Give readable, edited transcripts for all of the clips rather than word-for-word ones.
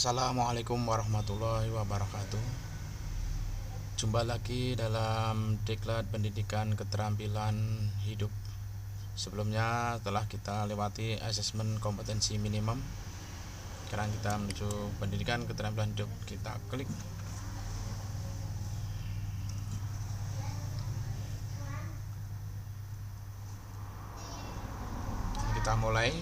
Assalamualaikum warahmatullahi wabarakatuh. Jumpa lagi dalam Diklat Pendidikan Keterampilan Hidup. Sebelumnya telah kita lewati asesmen kompetensi minimum. Sekarang kita menuju pendidikan keterampilan hidup. Kita klik. Kita mulai.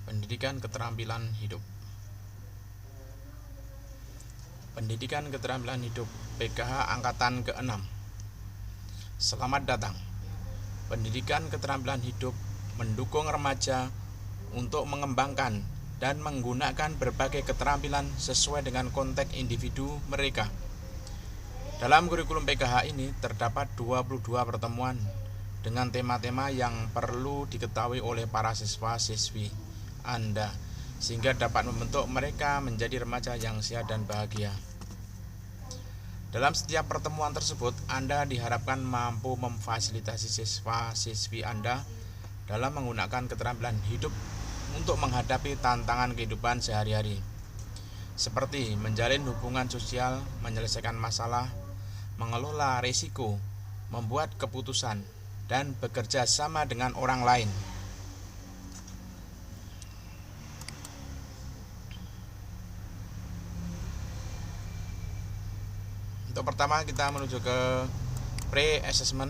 Pendidikan keterampilan hidup. Pendidikan keterampilan hidup PKH angkatan ke-6. Selamat datang. Pendidikan keterampilan hidup mendukung remaja untuk mengembangkan dan menggunakan berbagai keterampilan sesuai dengan konteks individu mereka. Dalam kurikulum PKH ini terdapat 22 pertemuan dengan tema-tema yang perlu diketahui oleh para siswa-siswi Anda sehingga dapat membentuk mereka menjadi remaja yang sehat dan bahagia. Dalam setiap pertemuan tersebut, Anda diharapkan mampu memfasilitasi siswa-siswi Anda dalam menggunakan keterampilan hidup untuk menghadapi tantangan kehidupan sehari-hari, seperti menjalin hubungan sosial, menyelesaikan masalah, mengelola risiko, membuat keputusan, dan bekerja sama dengan orang lain. Untuk pertama kita menuju ke pre-assessment.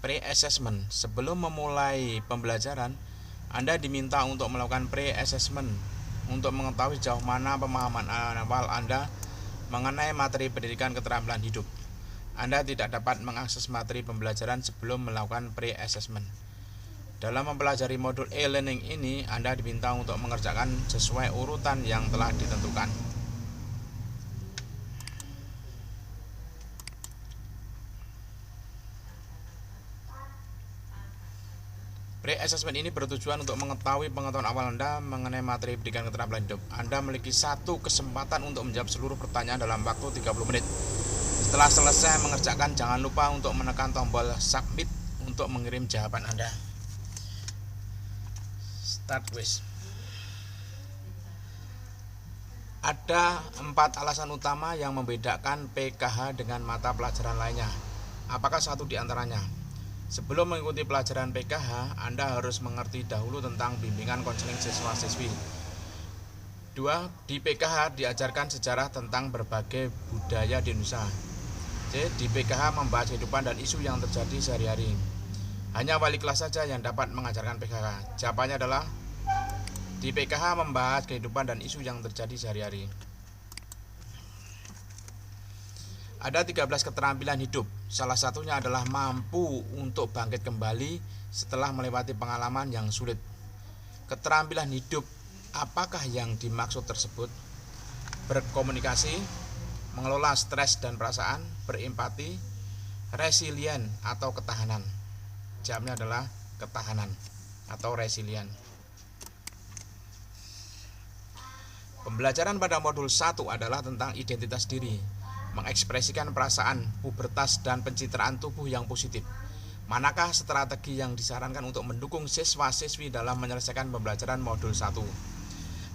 Pre-assessment, sebelum memulai pembelajaran, Anda diminta untuk melakukan pre-assessment untuk mengetahui sejauh mana pemahaman awal Anda mengenai materi pendidikan keterampilan hidup. Anda tidak dapat mengakses materi pembelajaran sebelum melakukan pre-assessment. Dalam mempelajari modul e-learning ini, Anda diminta untuk mengerjakan sesuai urutan yang telah ditentukan. Pre-assessment ini bertujuan untuk mengetahui pengetahuan awal Anda mengenai materi pendidikan keterampilan hidup. Anda memiliki satu kesempatan untuk menjawab seluruh pertanyaan dalam waktu 30 menit. Setelah selesai mengerjakan, jangan lupa untuk menekan tombol submit untuk mengirim jawaban Anda. Start with. Ada 4 alasan utama yang membedakan PKH dengan mata pelajaran lainnya. Apakah satu di antaranya? Sebelum mengikuti pelajaran PKH, Anda harus mengerti dahulu tentang bimbingan konseling siswa-siswi. 2. Di PKH diajarkan sejarah tentang berbagai budaya di Indonesia. C. Di PKH membahas kehidupan dan isu yang terjadi sehari-hari. Hanya wali kelas saja yang dapat mengajarkan PKH. Jawabannya adalah di PKH membahas kehidupan dan isu yang terjadi sehari-hari. Ada 13 keterampilan hidup. Salah satunya adalah mampu untuk bangkit kembali setelah melewati pengalaman yang sulit. Keterampilan hidup apakah yang dimaksud tersebut? Berkomunikasi, mengelola stres dan perasaan, berempati, resilient atau ketahanan. Jawabnya adalah ketahanan atau resilient. Pembelajaran pada modul 1 adalah tentang identitas diri, mengekspresikan perasaan, pubertas, dan pencitraan tubuh yang positif. Manakah strategi yang disarankan untuk mendukung siswa-siswi dalam menyelesaikan pembelajaran modul 1?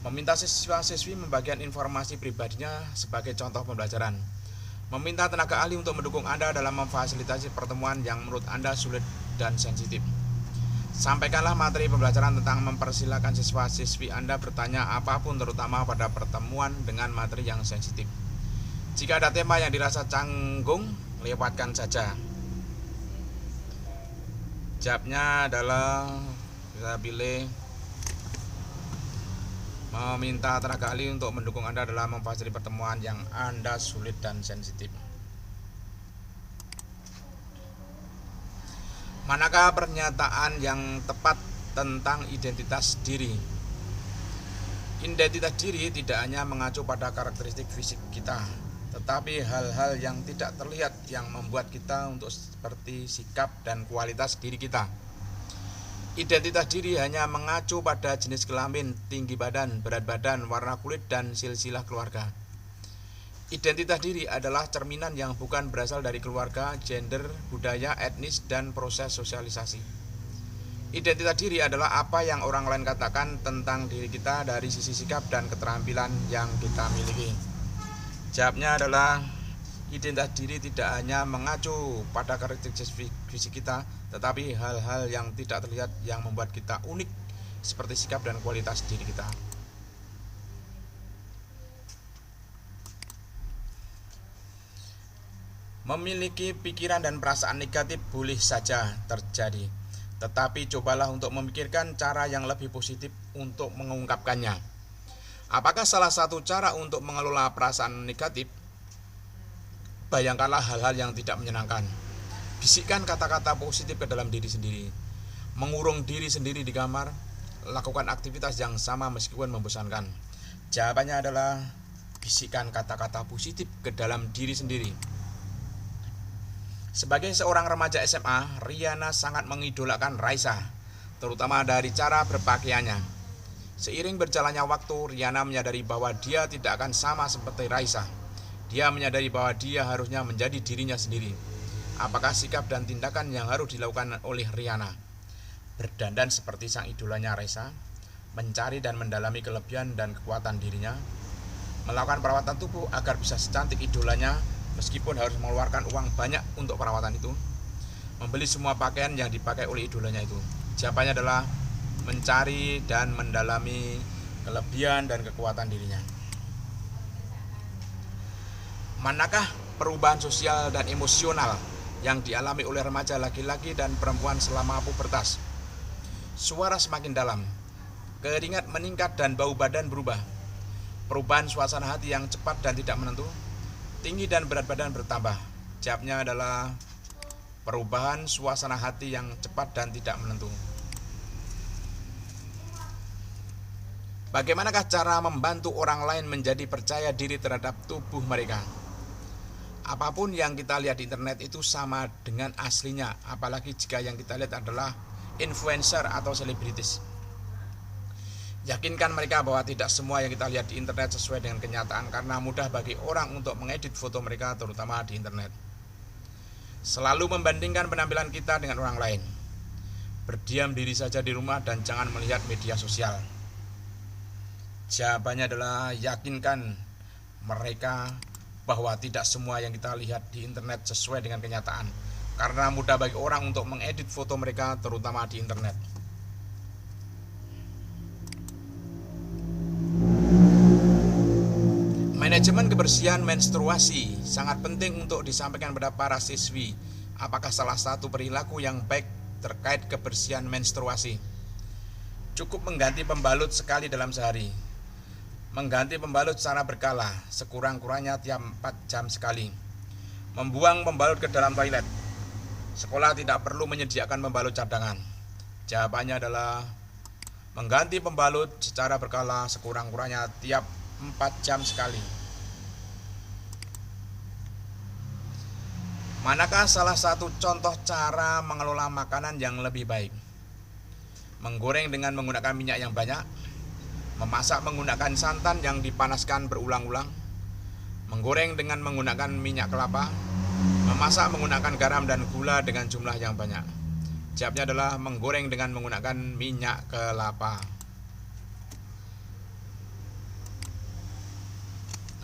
Meminta siswa-siswi membagikan informasi pribadinya sebagai contoh pembelajaran. Meminta tenaga ahli untuk mendukung Anda dalam memfasilitasi pertemuan yang menurut Anda sulit dan sensitif. Sampaikanlah materi pembelajaran tentang mempersilahkan siswa-siswi Anda bertanya apapun, terutama pada pertemuan dengan materi yang sensitif. Jika ada tema yang dirasa canggung, lewatkan saja. Jawabnya adalah bisa pilih meminta tenaga ahli untuk mendukung Anda dalam memfasilitasi pertemuan yang Anda sulit dan sensitif. Manakah pernyataan yang tepat tentang identitas diri? Identitas diri tidak hanya mengacu pada karakteristik fisik kita, tetapi hal-hal yang tidak terlihat yang membuat kita untuk seperti sikap dan kualitas diri kita. Identitas diri hanya mengacu pada jenis kelamin, tinggi badan, berat badan, warna kulit, dan silsilah keluarga. Identitas diri adalah cerminan yang bukan berasal dari keluarga, gender, budaya, etnis, dan proses sosialisasi. Identitas diri adalah apa yang orang lain katakan tentang diri kita dari sisi sikap dan keterampilan yang kita miliki. Jawabnya adalah identitas diri tidak hanya mengacu pada karakteristik fisik kita, tetapi hal-hal yang tidak terlihat yang membuat kita unik, seperti sikap dan kualitas diri kita. Memiliki pikiran dan perasaan negatif boleh saja terjadi, tetapi cobalah untuk memikirkan cara yang lebih positif untuk mengungkapkannya. Apakah salah satu cara untuk mengelola perasaan negatif? Bayangkanlah hal-hal yang tidak menyenangkan. Bisikkan kata-kata positif ke dalam diri sendiri. Mengurung diri sendiri di kamar. Lakukan aktivitas yang sama meskipun membosankan. Jawabannya adalah bisikkan kata-kata positif ke dalam diri sendiri. Sebagai seorang remaja SMA, Riana sangat mengidolakan Raisa, terutama dari cara berpakaiannya. Seiring berjalannya waktu, Riana menyadari bahwa dia tidak akan sama seperti Raisa. Dia menyadari bahwa dia harusnya menjadi dirinya sendiri. Apakah sikap dan tindakan yang harus dilakukan oleh Riana? Berdandan seperti sang idolanya Raisa, mencari dan mendalami kelebihan dan kekuatan dirinya, melakukan perawatan tubuh agar bisa secantik idolanya, meskipun harus mengeluarkan uang banyak untuk perawatan itu, membeli semua pakaian yang dipakai oleh idolanya itu. Jawabannya adalah mencari dan mendalami kelebihan dan kekuatan dirinya. Manakah perubahan sosial dan emosional yang dialami oleh remaja laki-laki dan perempuan selama pubertas? Suara semakin dalam, keringat meningkat dan bau badan berubah. Perubahan suasana hati yang cepat dan tidak menentu. Tinggi dan berat badan bertambah. Jawabnya adalah perubahan suasana hati yang cepat dan tidak menentu. Bagaimanakah cara membantu orang lain menjadi percaya diri terhadap tubuh mereka? Apapun yang kita lihat di internet itu sama dengan aslinya, apalagi jika yang kita lihat adalah influencer atau selebritis. Yakinkan mereka bahwa tidak semua yang kita lihat di internet sesuai dengan kenyataan, karena mudah bagi orang untuk mengedit foto mereka, terutama di internet. Selalu membandingkan penampilan kita dengan orang lain. Berdiam diri saja di rumah dan jangan melihat media sosial. Jawabannya adalah yakinkan mereka bahwa tidak semua yang kita lihat di internet sesuai dengan kenyataan, karena mudah bagi orang untuk mengedit foto mereka, terutama di internet. Manajemen kebersihan menstruasi sangat penting untuk disampaikan pada para siswi. Apakah salah satu perilaku yang baik terkait kebersihan menstruasi? Cukup mengganti pembalut sekali dalam sehari. Mengganti pembalut secara berkala, sekurang-kurangnya tiap 4 jam sekali. Membuang pembalut ke dalam toilet. Sekolah tidak perlu menyediakan pembalut cadangan. Jawabannya adalah mengganti pembalut secara berkala, sekurang-kurangnya tiap 4 jam sekali. Manakah salah satu contoh cara mengelola makanan yang lebih baik? Menggoreng dengan menggunakan minyak yang banyak, memasak menggunakan santan yang dipanaskan berulang-ulang, menggoreng dengan menggunakan minyak kelapa, memasak menggunakan garam dan gula dengan jumlah yang banyak. Jawabnya adalah menggoreng dengan menggunakan minyak kelapa.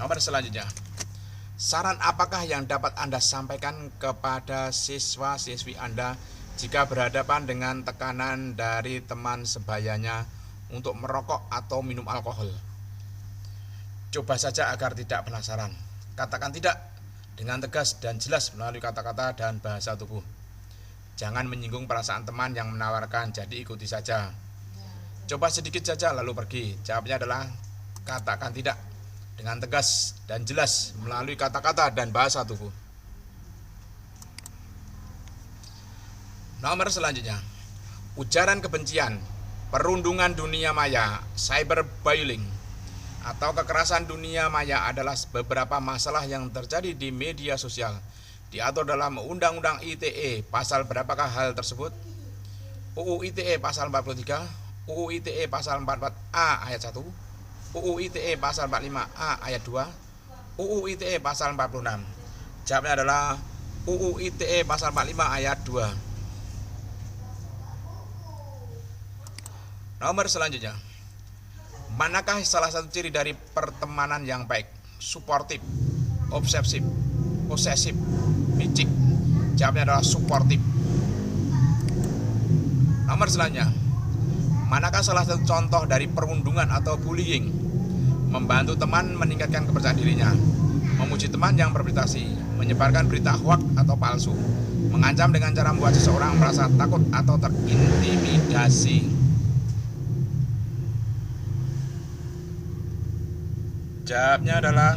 Nomor selanjutnya, saran apakah yang dapat Anda sampaikan kepada siswa-siswi Anda jika berhadapan dengan tekanan dari teman sebayanya untuk merokok atau minum alkohol? Coba saja agar tidak penasaran. Katakan tidak dengan tegas dan jelas melalui kata-kata dan bahasa tubuh. Jangan menyinggung perasaan teman yang menawarkan, jadi ikuti saja. Coba sedikit saja lalu pergi. Jawabnya adalah katakan tidak dengan tegas dan jelas melalui kata-kata dan bahasa tubuh. Nomor selanjutnya, ujaran kebencian, perundungan dunia maya, cyberbullying. atau kekerasan dunia maya adalah beberapa masalah yang terjadi di media sosial. Diatur dalam Undang-Undang ITE. Pasal berapakah hal tersebut? UU ITE pasal 43, UU ITE pasal 44A ayat 1, UU ITE pasal 45A ayat 2, UU ITE pasal 46. Jawabnya adalah UU ITE pasal 45 ayat 2. Nomor selanjutnya, manakah salah satu ciri dari pertemanan yang baik? Suportif, obsesif, posesif, picik. Jawabnya adalah suportif. Nomor selanjutnya, manakah salah satu contoh dari perundungan atau bullying? Membantu teman meningkatkan kepercayaan dirinya, memuji teman yang berprestasi, menyebarkan berita hoax atau palsu, mengancam dengan cara membuat seseorang merasa takut atau terintimidasi. Jawabnya adalah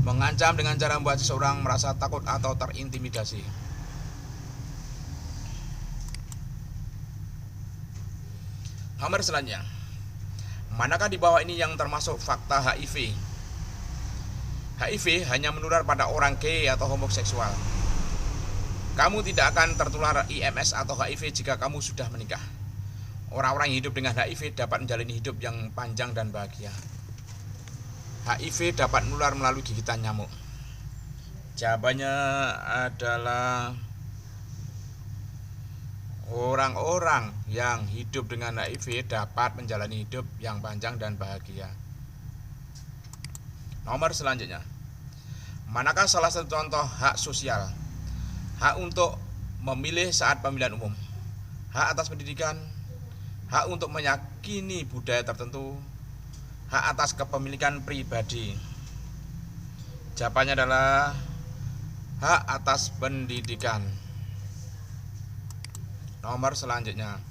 mengancam dengan cara membuat seseorang merasa takut atau terintimidasi. Nomor selanjutnya, manakah di bawah ini yang termasuk fakta HIV? HIV hanya menular pada orang gay atau homoseksual. Kamu tidak akan tertular IMS atau HIV jika kamu sudah menikah. Orang-orang yang hidup dengan HIV dapat menjalani hidup yang panjang dan bahagia. HIV dapat menular melalui gigitan nyamuk. Jawabannya adalah orang-orang yang hidup dengan HIV dapat menjalani hidup yang panjang dan bahagia. Nomor selanjutnya, manakah salah satu contoh hak sosial? Hak untuk memilih saat pemilihan umum, hak atas pendidikan, hak untuk meyakini budaya tertentu, hak atas kepemilikan pribadi. Jawabannya adalah hak atas pendidikan. Nomor selanjutnya,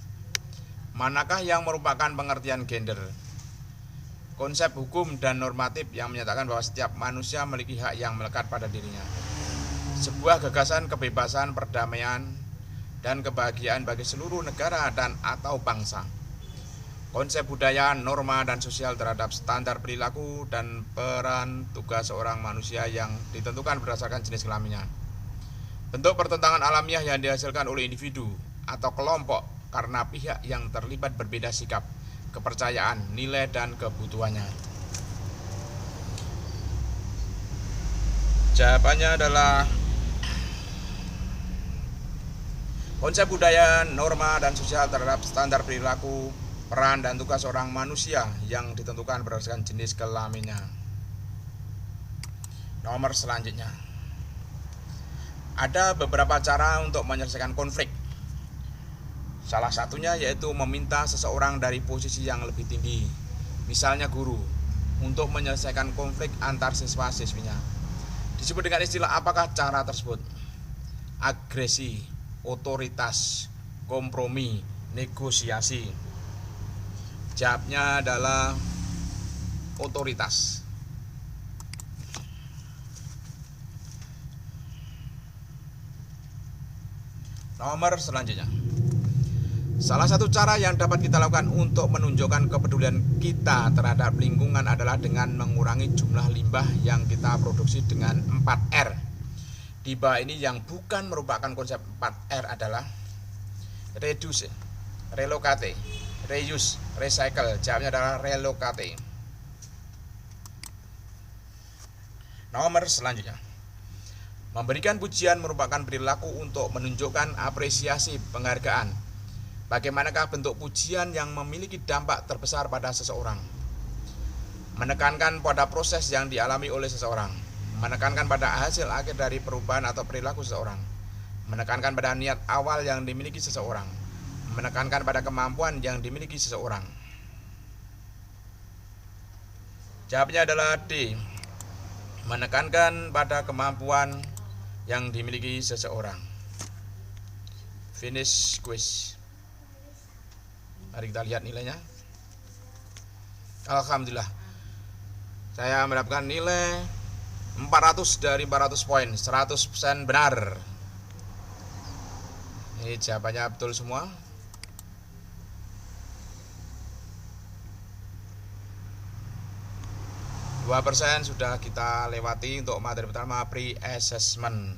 manakah yang merupakan pengertian gender? Konsep hukum dan normatif yang menyatakan bahwa setiap manusia memiliki hak yang melekat pada dirinya. Sebuah gagasan kebebasan, perdamaian, dan kebahagiaan bagi seluruh negara dan atau bangsa. Konsep budaya, norma, dan sosial terhadap standar perilaku dan peran tugas seorang manusia yang ditentukan berdasarkan jenis kelaminnya. Bentuk pertentangan alamiah yang dihasilkan oleh individu atau kelompok karena pihak yang terlibat berbeda sikap, kepercayaan, nilai, dan kebutuhannya. Jawabannya adalah konsep budaya, norma, dan sosial terhadap standar perilaku, peran, dan tugas seorang manusia yang ditentukan berdasarkan jenis kelaminnya. Nomor selanjutnya, ada beberapa cara untuk menyelesaikan konflik. Salah satunya yaitu meminta seseorang dari posisi yang lebih tinggi, misalnya guru, untuk menyelesaikan konflik antar siswa-siswinya. Disebut dengan istilah apakah cara tersebut? Agresi, otoritas, kompromi, negosiasi. Jawabnya adalah otoritas. Nomor selanjutnya, salah satu cara yang dapat kita lakukan untuk menunjukkan kepedulian kita terhadap lingkungan adalah dengan mengurangi jumlah limbah yang kita produksi dengan 4R. Di bawah ini yang bukan merupakan konsep 4R adalah reduce, relocate, reuse, recycle. Jawabnya adalah relocate. Nomor selanjutnya, memberikan pujian merupakan perilaku untuk menunjukkan apresiasi, penghargaan. Bagaimanakah bentuk pujian yang memiliki dampak terbesar pada seseorang? Menekankan pada proses yang dialami oleh seseorang, menekankan pada hasil akhir dari perubahan atau perilaku seseorang, menekankan pada niat awal yang dimiliki seseorang, menekankan pada kemampuan yang dimiliki seseorang. Jawabnya adalah D. Menekankan pada kemampuan yang dimiliki seseorang. Finish quiz. Mari kita lihat nilainya. Alhamdulillah, saya mendapatkan nilai 400 dari 400 poin, 100% benar. Ini jawabannya betul semua. 2% sudah kita lewati untuk materi pertama pre-assessment.